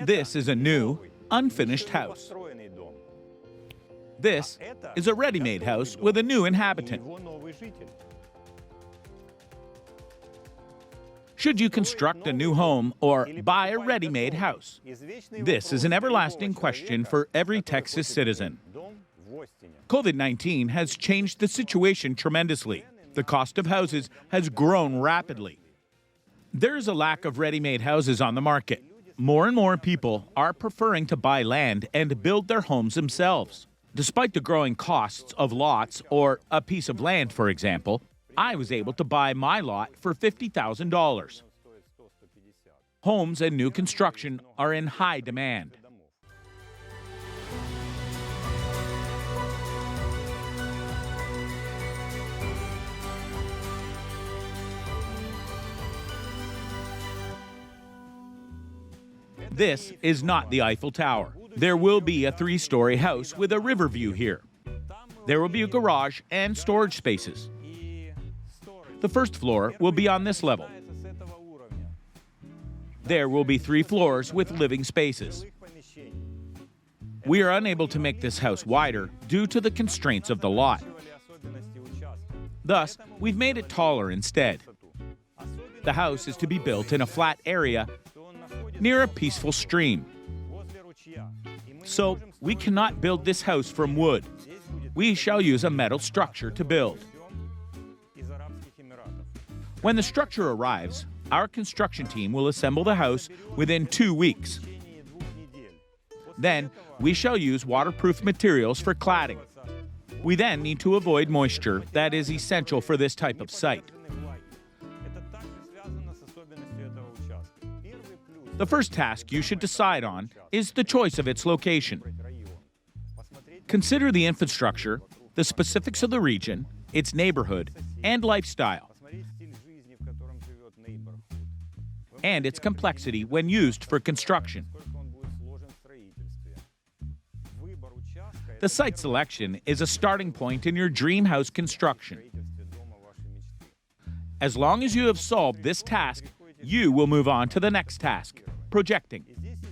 This is a new, unfinished house. This is a ready-made house with a new inhabitant. Should you construct a new home or buy a ready-made house? This is an everlasting question for every Texas citizen. COVID-19 has changed the situation tremendously. The cost of houses has grown rapidly. There is a lack of ready-made houses on the market. More and more people are preferring to buy land and build their homes themselves. Despite the growing costs of lots or a piece of land, for example, I was able to buy my lot for $50,000. Homes and new construction are in high demand. This is not the Eiffel Tower. There will be a 3-story house with a river view here. There will be a garage and storage spaces. The first floor will be on this level. There will be 3 floors with living spaces. We are unable to make this house wider due to the constraints of the lot. Thus, we've made it taller instead. The house is to be built in a flat area near a peaceful stream. So, we cannot build this house from wood. We shall use a metal structure to build. When the structure arrives, our construction team will assemble the house within 2 weeks. Then, we shall use waterproof materials for cladding. We then need to avoid moisture that is essential for this type of site. The first task you should decide on is the choice of its location. Consider the infrastructure, the specifics of the region, its neighborhood, and lifestyle, and its complexity when used for construction. The site selection is a starting point in your dream house construction. As long as you have solved this task, you will move on to the next task, projecting.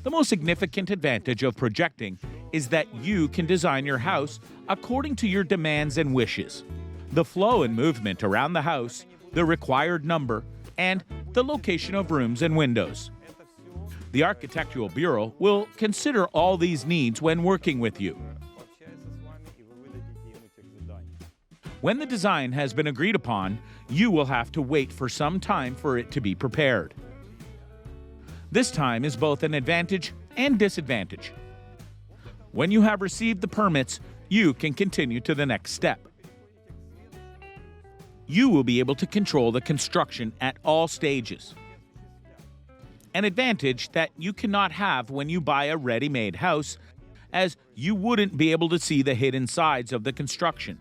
The most significant advantage of projecting is that you can design your house according to your demands and wishes. The flow and movement around the house, the required number, and the location of rooms and windows. The Architectural Bureau will consider all these needs when working with you. When the design has been agreed upon, you will have to wait for some time for it to be prepared. This time is both an advantage and disadvantage. When you have received the permits, you can continue to the next step. You will be able to control the construction at all stages. An advantage that you cannot have when you buy a ready-made house, as you wouldn't be able to see the hidden sides of the construction.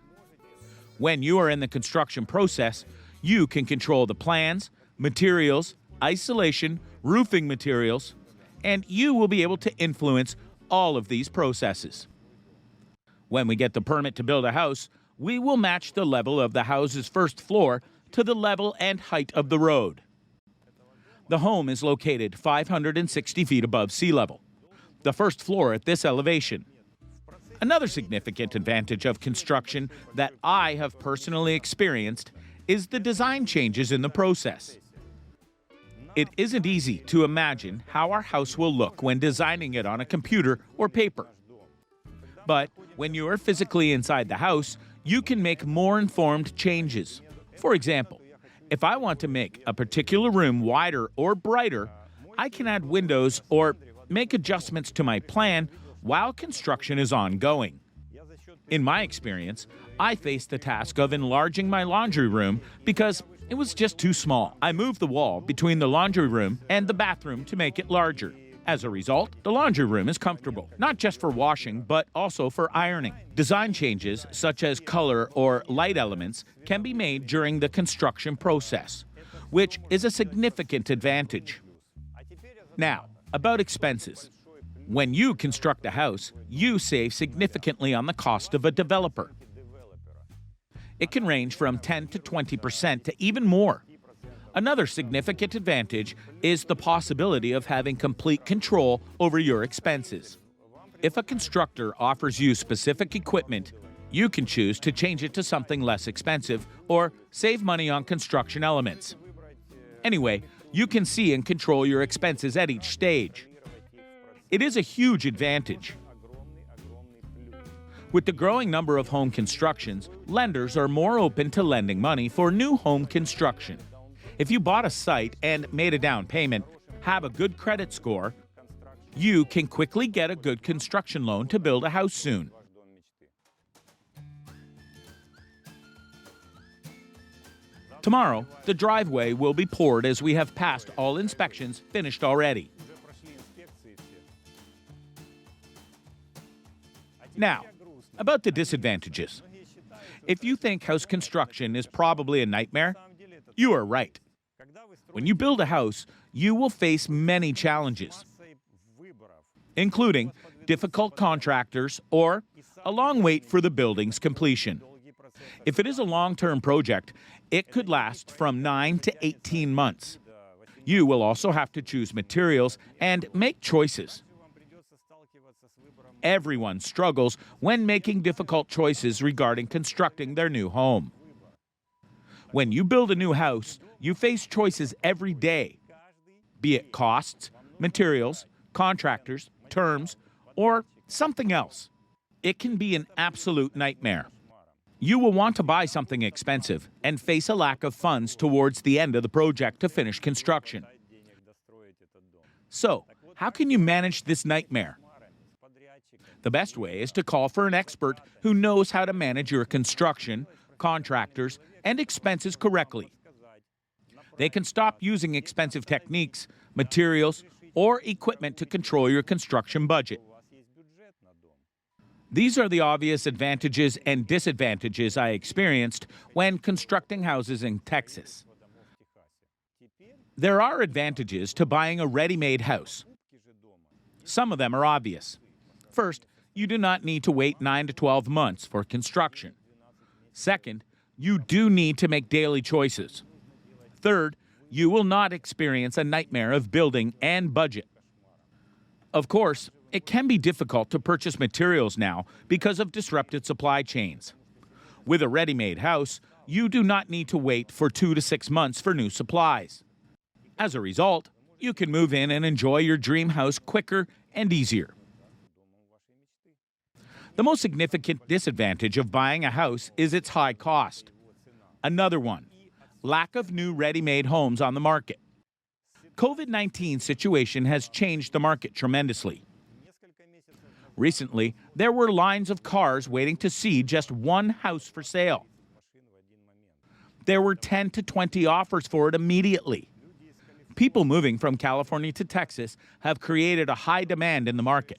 When you are in the construction process, you can control the plans, materials, isolation, roofing materials, and you will be able to influence all of these processes. When we get the permit to build a house, we will match the level of the house's first floor to the level and height of the road. The home is located 560 feet above sea level, the first floor at this elevation. Another significant advantage of construction that I have personally experienced is the design changes in the process. It isn't easy to imagine how our house will look when designing it on a computer or paper. But when you are physically inside the house, you can make more informed changes. For example, if I want to make a particular room wider or brighter, I can add windows or make adjustments to my plan while construction is ongoing. In my experience, I faced the task of enlarging my laundry room because it was just too small. I moved the wall between the laundry room and the bathroom to make it larger. As a result, the laundry room is comfortable, not just for washing, but also for ironing. Design changes, such as color or light elements, can be made during the construction process, which is a significant advantage. Now, about expenses. When you construct a house, you save significantly on the cost of a developer. It can range from 10 to 20% to even more. Another significant advantage is the possibility of having complete control over your expenses. If a constructor offers you specific equipment, you can choose to change it to something less expensive or save money on construction elements. Anyway, you can see and control your expenses at each stage. It is a huge advantage. With the growing number of home constructions, lenders are more open to lending money for new home construction. If you bought a site and made a down payment, have a good credit score, you can quickly get a good construction loan to build a house soon. Tomorrow, the driveway will be poured as we have passed all inspections finished already. Now, about the disadvantages. If you think house construction is probably a nightmare, you are right. When you build a house, you will face many challenges, including difficult contractors or a long wait for the building's completion. If it is a long-term project, it could last from 9 to 18 months. You will also have to choose materials and make choices. Everyone struggles when making difficult choices regarding constructing their new home. When you build a new house, you face choices every day, be it costs, materials, contractors, terms, or something else. It can be an absolute nightmare. You will want to buy something expensive and face a lack of funds towards the end of the project to finish construction. So, how can you manage this nightmare? The best way is to call for an expert who knows how to manage your construction, contractors, and expenses correctly. They can stop using expensive techniques, materials, or equipment to control your construction budget. These are the obvious advantages and disadvantages I experienced when constructing houses in Texas. There are advantages to buying a ready-made house. Some of them are obvious. First, you do not need to wait 9 to 12 months for construction. Second, you do need to make daily choices. Third, you will not experience a nightmare of building and budget. Of course, it can be difficult to purchase materials now because of disrupted supply chains. With a ready-made house, you do not need to wait for 2 to 6 months for new supplies. As a result, you can move in and enjoy your dream house quicker and easier. The most significant disadvantage of buying a house is its high cost. Another one, lack of new ready-made homes on the market. COVID-19 situation has changed the market tremendously. Recently, there were lines of cars waiting to see just one house for sale. There were 10 to 20 offers for it immediately. People moving from California to Texas have created a high demand in the market.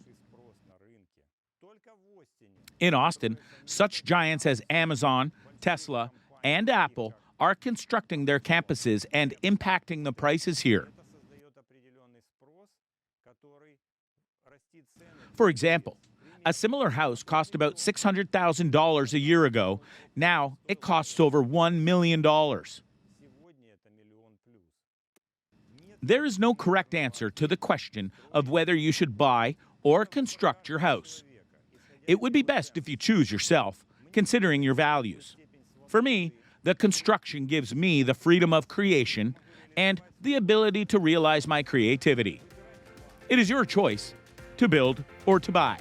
In Austin, such giants as Amazon, Tesla, and Apple are constructing their campuses and impacting the prices here. For example, a similar house cost about $600,000 a year ago. Now it costs over $1 million. There is no correct answer to the question of whether you should buy or construct your house. It would be best if you choose yourself, considering your values. For me, the construction gives me the freedom of creation and the ability to realize my creativity. It is your choice to build or to buy.